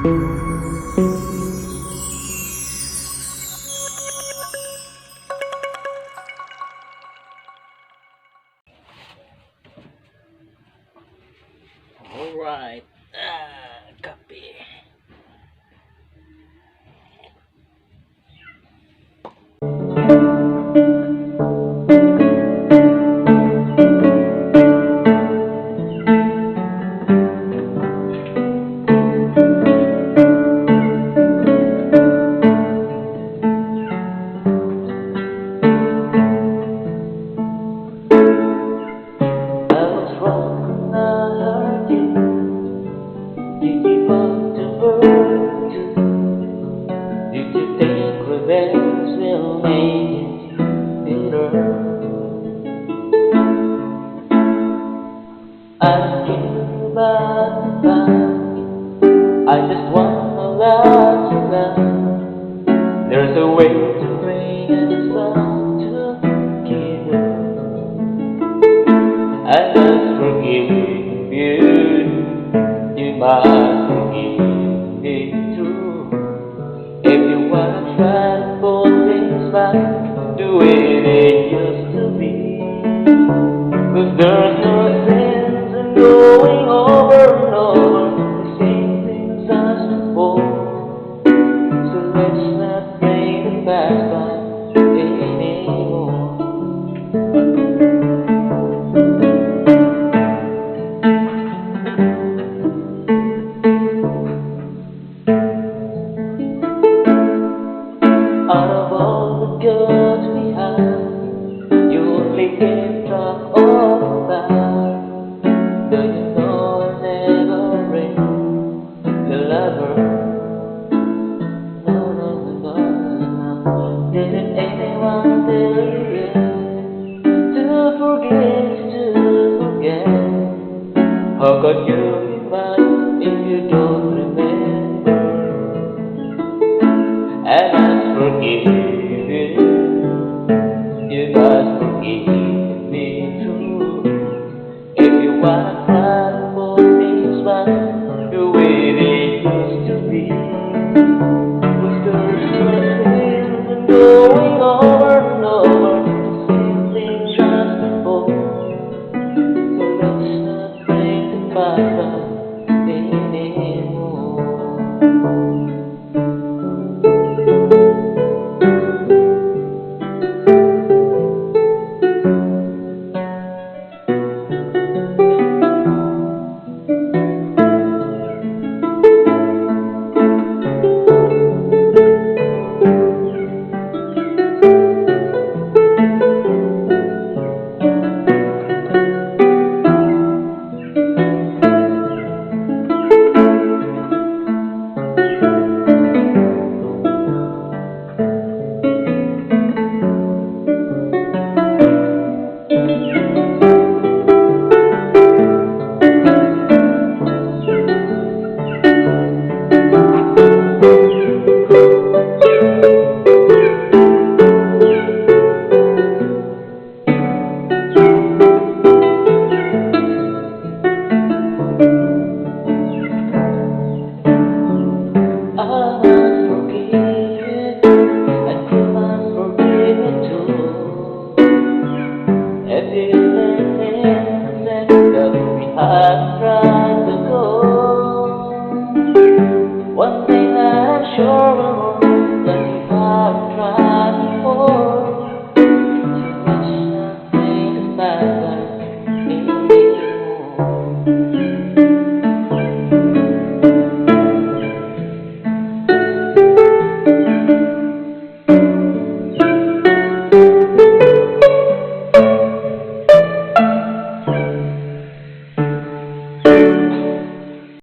Alright, copy. I just wanna let you know there's a way to bring a song together. I must forgive you, you must forgive me too. If you wanna try to put things back the way they used to be, 'cause there's no sense in going over and over the same things as before. So let's not bring the past back anymore. Out of all the goods we have, you only keep track of the bad. Do you know I never bring the lover? No, no, no, no, no. Didn't anyone tell you yet to forget? How could you be mine if you don't remember? And I forgive you, you must forgive me too. If you wanna try to put things back the way they used to be, 'cause there's no sense in going over and over the same things as before. So let's not bring the past back anymore. If you let me that we had